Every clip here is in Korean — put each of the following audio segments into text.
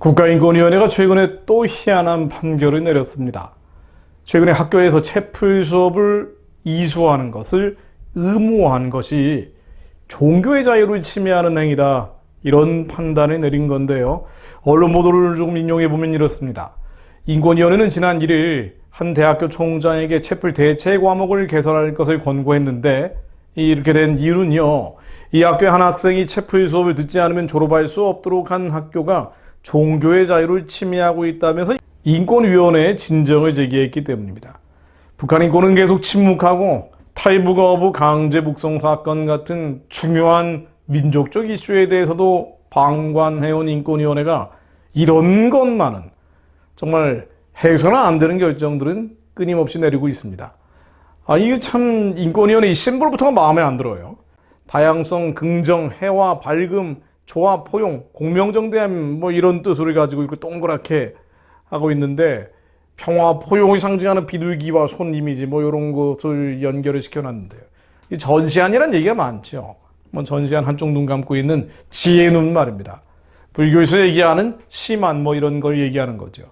국가인권위원회가 최근에 또 희한한 판결을 내렸습니다. 최근에 학교에서 채플 수업을 이수하는 것을 의무화한 것이 종교의 자유를 침해하는 행위다, 이런 판단을 내린 건데요. 언론 보도를 조금 인용해보면 이렇습니다. 인권위원회는 지난 1일 한 대학교 총장에게 채플 대체 과목을 개설할 것을 권고했는데, 이렇게 된 이유는요, 이 학교의 한 학생이 채플 수업을 듣지 않으면 졸업할 수 없도록 한 학교가 종교의 자유를 침해하고 있다면서 인권위원회에 진정을 제기했기 때문입니다. 북한 인권은 계속 침묵하고 탈북 거부, 강제 북송 사건 같은 중요한 민족적 이슈에 대해서도 방관해온 인권위원회가 이런 것만은 정말 해서는 안 되는 결정들은 끊임없이 내리고 있습니다. 이게 참 인권위원회 이 심볼부터가 마음에 안 들어요. 다양성, 긍정, 해와 밝음, 조화, 포용, 공명정대함, 이런 뜻을 가지고 이렇게 동그랗게 하고 있는데, 평화, 포용을 상징하는 비둘기와 손 이미지 이런 것을 연결을 시켜놨는데요. 이 전시안이라는 얘기가 많죠. 전시안 한쪽 눈 감고 있는 지혜의 눈 말입니다. 불교에서 얘기하는 심안 이런 걸 얘기하는 거죠.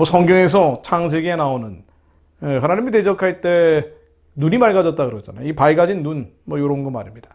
성경에서 창세기에 나오는 하나님이 대적할 때 눈이 맑아졌다 그러잖아요. 이 밝아진 눈 이런 거 말입니다.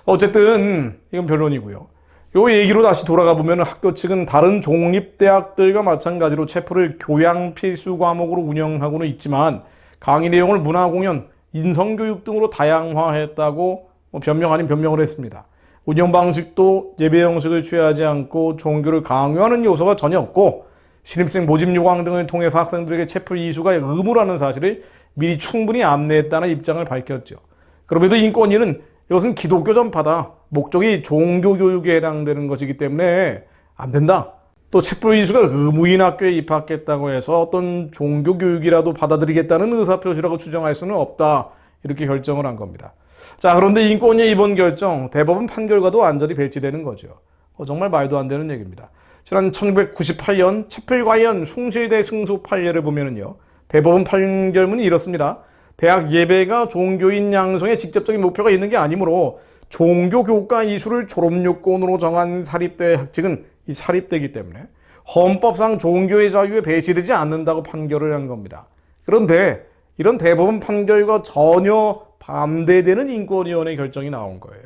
어쨌든 이건 변론이고요. 요 얘기로 다시 돌아가 보면 학교 측은 다른 공립대학들과 마찬가지로 채플을 교양 필수 과목으로 운영하고는 있지만 강의 내용을 문화공연, 인성교육 등으로 다양화했다고 변명 아닌 변명을 했습니다. 운영 방식도 예배 형식을 취하지 않고 종교를 강요하는 요소가 전혀 없고 신입생 모집 요강 등을 통해서 학생들에게 채플 이수가 의무라는 사실을 미리 충분히 안내했다는 입장을 밝혔죠. 그럼에도 인권위는 이것은 기독교 전파다, 목적이 종교교육에 해당되는 것이기 때문에 안 된다. 또 채플 이수가 의무인 학교에 입학했다고 해서 어떤 종교교육이라도 받아들이겠다는 의사표시라고 추정할 수는 없다, 이렇게 결정을 한 겁니다. 자, 그런데 인권위의 이번 결정, 대법원 판결과도 완전히 배치되는 거죠. 정말 말도 안 되는 얘기입니다. 지난 1998년 채플 관련 숭실대 승소 판례를 보면은요, 대법원 판결문이 이렇습니다. 대학 예배가 종교인 양성에 직접적인 목표가 있는 게 아니므로 종교교과 이수를 졸업요건으로 정한 사립대 학칙은 이 사립대이기 때문에 헌법상 종교의 자유에 배치되지 않는다고 판결을 한 겁니다. 그런데 이런 대법원 판결과 전혀 반대되는 인권위원회 결정이 나온 거예요.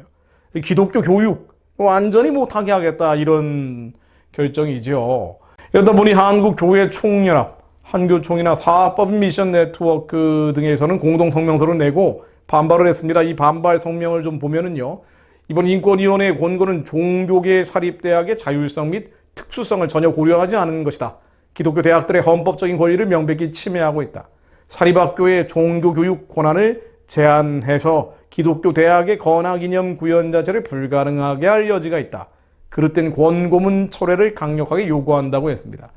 기독교 교육 완전히 못하게 하겠다, 이런 결정이죠. 이러다 보니 한국교회총연합, 한교총이나 사법 미션 네트워크 등에서는 공동 성명서를 내고 반발을 했습니다. 이 반발 성명을 좀 보면은요, 이번 인권위원회의 권고는 종교계 사립대학의 자율성 및 특수성을 전혀 고려하지 않은 것이다. 기독교 대학들의 헌법적인 권리를 명백히 침해하고 있다. 사립학교의 종교교육 권한을 제한해서 기독교 대학의 건학이념 구현 자체를 불가능하게 할 여지가 있다. 그릇된 권고문 철회를 강력하게 요구한다고 했습니다.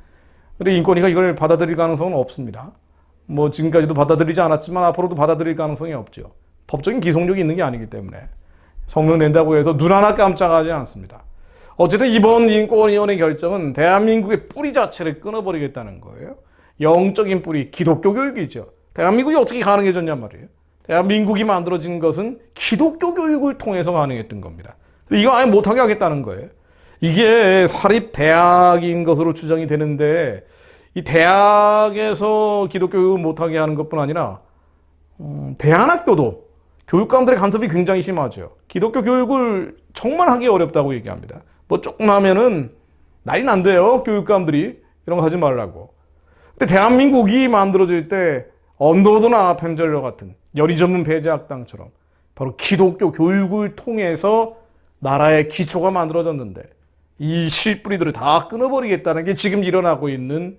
그런데 인권위가 이걸 받아들일 가능성은 없습니다. 지금까지도 받아들이지 않았지만 앞으로도 받아들일 가능성이 없죠. 법적인 기속력이 있는 게 아니기 때문에 성명 낸다고 해서 눈 하나 깜짝하지 않습니다. 어쨌든 이번 인권위원회 결정은 대한민국의 뿌리 자체를 끊어버리겠다는 거예요. 영적인 뿌리, 기독교 교육이죠. 대한민국이 어떻게 가능해졌냔 말이에요. 대한민국이 만들어진 것은 기독교 교육을 통해서 가능했던 겁니다. 이거 아예 못하게 하겠다는 거예요. 이게 사립대학인 것으로 추정이 되는데, 이 대학에서 기독교 교육을 못하게 하는 것뿐 아니라 대안학교도 교육감들의 간섭이 굉장히 심하죠. 기독교 교육을 정말 하기 어렵다고 얘기합니다. 조금 하면은 난리 난대요, 교육감들이. 이런 거 하지 말라고. 근데 대한민국이 만들어질 때 언더우드나 펜젤러 같은 열의 전문 배제학당처럼 바로 기독교 교육을 통해서 나라의 기초가 만들어졌는데, 이 실뿌리들을 다 끊어버리겠다는 게 지금 일어나고 있는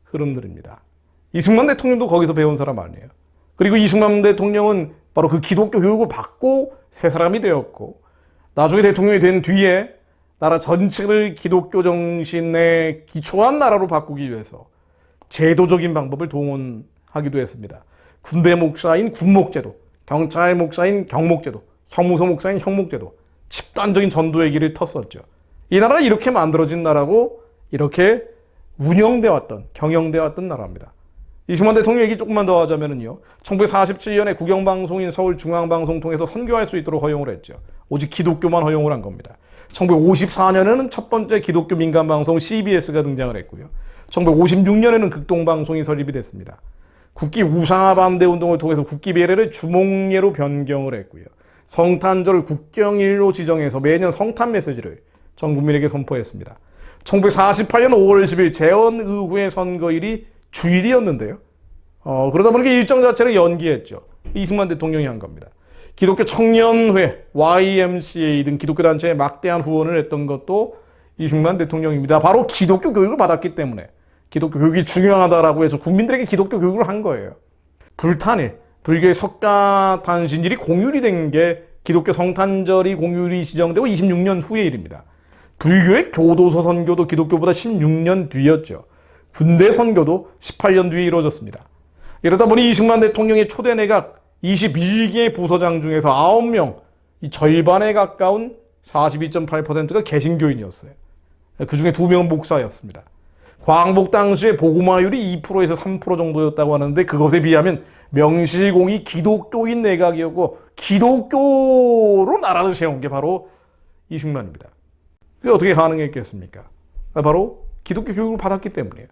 흐름들입니다. 이승만 대통령도 거기서 배운 사람 아니에요. 그리고 이승만 대통령은 바로 그 기독교 교육을 받고 새 사람이 되었고, 나중에 대통령이 된 뒤에 나라 전체를 기독교 정신에 기초한 나라로 바꾸기 위해서 제도적인 방법을 동원하기도 했습니다. 군대 목사인 군목제도, 경찰 목사인 경목제도, 형무소 목사인 형목제도, 집단적인 전도의 길을 텄었죠. 이 나라가 이렇게 만들어진 나라고, 이렇게 운영되어 왔던, 경영되어 왔던 나라입니다. 이승만 대통령 얘기 조금만 더 하자면요, 1947년에 국영방송인 서울중앙방송 통해서 선교할 수 있도록 허용을 했죠. 오직 기독교만 허용을 한 겁니다. 1954년에는 첫 번째 기독교 민간방송 CBS가 등장을 했고요. 1956년에는 극동방송이 설립이 됐습니다. 국기 우상화 반대 운동을 통해서 국기 배례를 주목례로 변경을 했고요. 성탄절을 국경일로 지정해서 매년 성탄 메시지를 전 국민에게 선포했습니다. 1948년 5월 10일 재헌의회 선거일이 주일이었는데요. 그러다 보니까 일정 자체를 연기했죠. 이승만 대통령이 한 겁니다. 기독교 청년회, YMCA 등 기독교 단체에 막대한 후원을 했던 것도 이승만 대통령입니다. 바로 기독교 교육을 받았기 때문에 기독교 교육이 중요하다라고 해서 국민들에게 기독교 교육을 한 거예요. 불탄일, 불교의 석가탄신일이 공휴일이 된 게 기독교 성탄절이 공휴일이 지정되고 26년 후의 일입니다. 불교의 교도소 선교도 기독교보다 16년 뒤였죠. 군대 선교도 18년 뒤에 이루어졌습니다. 이러다 보니 이승만 대통령의 초대 내각 21개 부서장 중에서 9명, 이 절반에 가까운 42.8%가 개신교인이었어요. 그 중에 2명은 목사였습니다. 광복 당시에 복음화율이 2%에서 3% 정도였다고 하는데 그것에 비하면 명실공히 기독교인 내각이었고 기독교로 나라를 세운 게 바로 이승만입니다. 그게 어떻게 가능했겠습니까? 바로 기독교 교육을 받았기 때문이에요.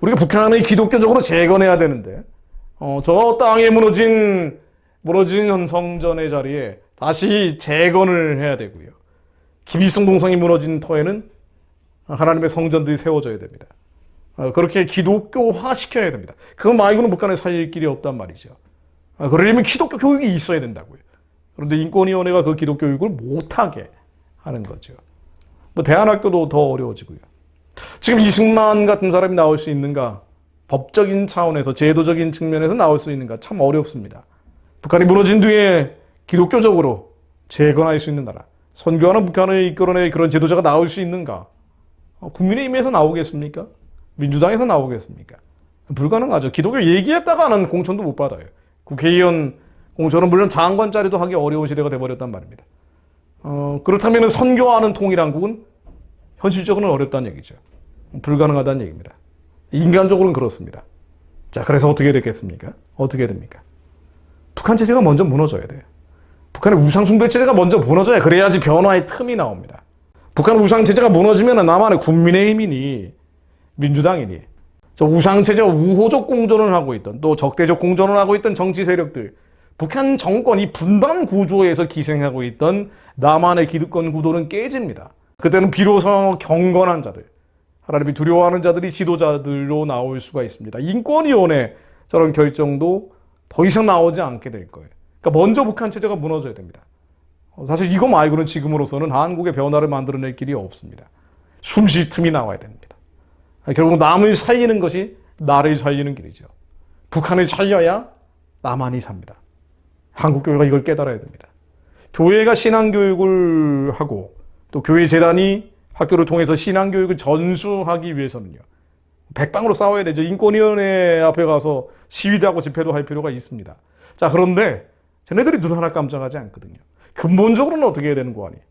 우리가 북한을 기독교적으로 재건해야 되는데 저 땅에 무너진 성전의 자리에 다시 재건을 해야 되고요. 김일성 동성이 무너진 터에는 하나님의 성전들이 세워져야 됩니다. 그렇게 기독교화 시켜야 됩니다. 그거 말고는 북한에 살릴 길이 없단 말이죠. 그러려면 기독교 교육이 있어야 된다고요. 그런데 인권위원회가 그 기독교 교육을 못하게 하는 거죠. 대안학교도 더 어려워지고요. 지금 이승만 같은 사람이 나올 수 있는가? 법적인 차원에서 제도적인 측면에서 나올 수 있는가? 참 어렵습니다. 북한이 무너진 뒤에 기독교적으로 재건할 수 있는 나라, 선교하는 북한을 이끌어낼 그런 제도자가 나올 수 있는가? 국민의힘에서 나오겠습니까? 민주당에서 나오겠습니까? 불가능하죠. 기독교 얘기했다가는 공천도 못 받아요. 국회의원 공천은 물론 장관 자리도 하기 어려운 시대가 돼버렸단 말입니다. 그렇다면 선교하는 통일한국은 현실적으로는 어렵다는 얘기죠. 불가능하다는 얘기입니다. 인간적으로는 그렇습니다. 자, 그래서 어떻게 됐겠습니까? 어떻게 됩니까? 북한 체제가 먼저 무너져야 돼요. 북한의 우상숭배 체제가 먼저 무너져야 그래야지 변화의 틈이 나옵니다. 북한 우상체제가 무너지면 남한의 국민의힘이니 민주당이니 저 우상체제와 우호적 공존을 하고 있던 또 적대적 공존을 하고 있던 정치 세력들, 북한 정권이 분단 구조에서 기생하고 있던 남한의 기득권 구도는 깨집니다. 그때는 비로소 경건한 자들, 하나님이 두려워하는 자들이 지도자들로 나올 수가 있습니다. 인권위원회 저런 결정도 더 이상 나오지 않게 될 거예요. 그러니까 먼저 북한 체제가 무너져야 됩니다. 사실 이거 말고는 지금으로서는 한국의 변화를 만들어낼 길이 없습니다. 숨쉴 틈이 나와야 됩니다. 결국 남을 살리는 것이 나를 살리는 길이죠. 북한을 살려야 남한이 삽니다. 한국교회가 이걸 깨달아야 됩니다. 교회가 신앙교육을 하고 또 교회 재단이 학교를 통해서 신앙교육을 전수하기 위해서는요. 백방으로 싸워야 되죠. 인권위원회 앞에 가서 시위도 하고 집회도 할 필요가 있습니다. 자, 그런데 쟤네들이 눈 하나 깜짝하지 않거든요. 근본적으로는 어떻게 해야 되는 거 아니에요?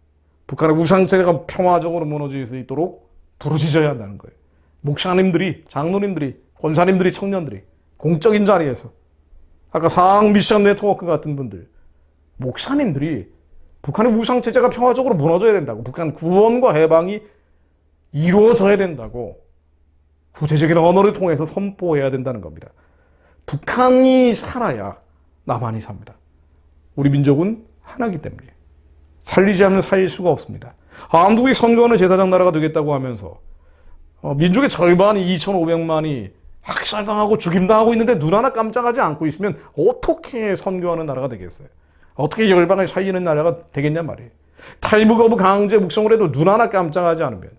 북한의 우상체제가 평화적으로 무너질 수 있도록 부르짖어야 한다는 거예요. 목사님들이, 장로님들이, 권사님들이, 청년들이 공적인 자리에서 아까 사학 미션 네트워크 같은 분들, 목사님들이 북한의 우상체제가 평화적으로 무너져야 된다고, 북한 구원과 해방이 이루어져야 된다고 구체적인 언어를 통해서 선포해야 된다는 겁니다. 북한이 살아야 남한이 삽니다. 우리 민족은 하나이기 때문이에요. 살리지 않으면 살릴 수가 없습니다. 한국이 선거하는 제사장 나라가 되겠다고 하면서 민족의 절반이 2,500만이 학살당하고 죽임당하고 있는데 눈 하나 깜짝하지 않고 있으면 어떻게 선교하는 나라가 되겠어요? 어떻게 열방을 살리는 나라가 되겠냔 말이에요. 탈북 강제 묵성을 해도 눈 하나 깜짝하지 않으면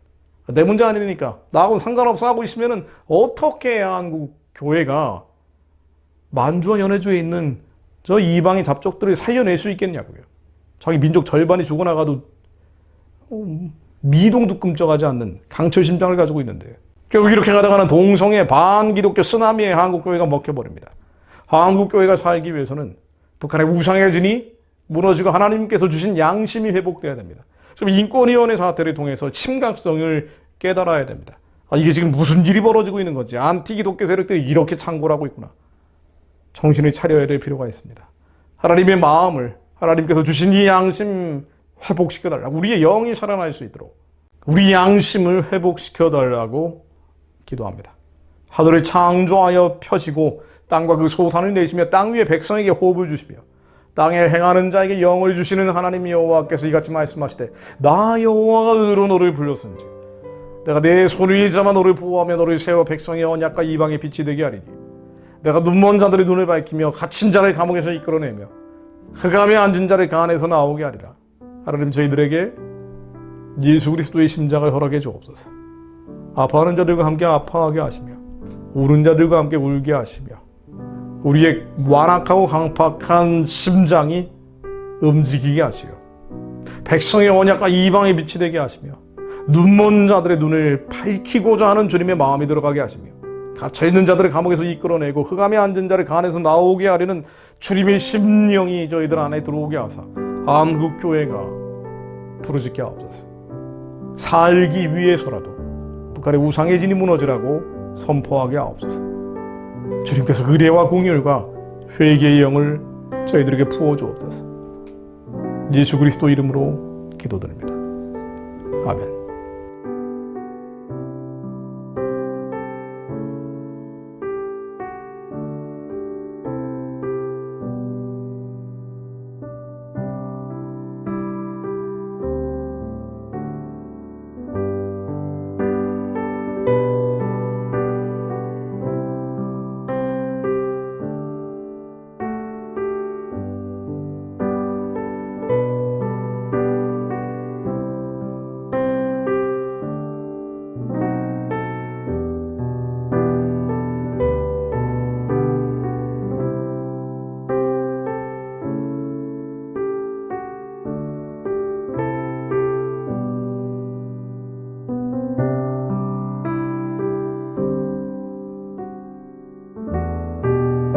내 문제 아니니까 나하고는 상관없어 하고 있으면 어떻게 한국 교회가 만주와 연해주에 있는 저 이방의 잡족들을 살려낼 수 있겠냐고요. 자기 민족 절반이 죽어나가도 미동도 끔찍하지 않는 강철 심장을 가지고 있는데 결국 이렇게 가다가는 동성애 반기독교 쓰나미에 한국교회가 먹혀버립니다. 한국교회가 살기 위해서는 북한의 우상의 진이 무너지고 하나님께서 주신 양심이 회복돼야 됩니다. 그럼 인권위원회 사태를 통해서 심각성을 깨달아야 됩니다. 이게 지금 무슨 일이 벌어지고 있는 건지, 안티기독교 세력들이 이렇게 창궐 하고 있구나. 정신을 차려야 될 필요가 있습니다. 하나님의 마음을, 하나님께서 주신 이 양심 회복시켜달라고, 우리의 영이 살아날 수 있도록 우리 양심을 회복시켜달라고 기도합니다. 하늘을 창조하여 펴시고 땅과 그 소산을 내시며 땅 위의 백성에게 호흡을 주시며 땅에 행하는 자에게 영을 주시는 하나님 여호와께서 이같이 말씀하시되 나 여호와가 의로 너를 불렀은지 내가 내 손을 잡아 너를 보호하며 너를 세워 백성의 언약과 이방의 빛이 되게 하리니 내가 눈먼 자들의 눈을 밝히며 갇힌 자를 감옥에서 이끌어내며 흑암에 앉은 자를 그 안에서 나오게 하리라. 하나님, 저희들에게 예수 그리스도의 심장을 허락해 주옵소서. 아파하는 자들과 함께 아파하게 하시며 우는 자들과 함께 울게 하시며 우리의 완악하고 강팍한 심장이 움직이게 하시어 백성의 언약과 이방의 빛이 되게 하시며 눈먼 자들의 눈을 밝히고자 하는 주님의 마음이 들어가게 하시며 갇혀있는 자들을 감옥에서 이끌어내고 흑암에 앉은 자를 그 안에서 나오게 하려는 주님의 심령이 저희들 안에 들어오게 하사 한국교회가 부르짖게 하옵소서. 살기 위해서라도 북한의 우상의 진이 무너지라고 선포하게 하옵소서. 주님께서 의례와 공율과 회개의 영을 저희들에게 부어주옵소서. 예수 그리스도 이름으로 기도드립니다. 아멘.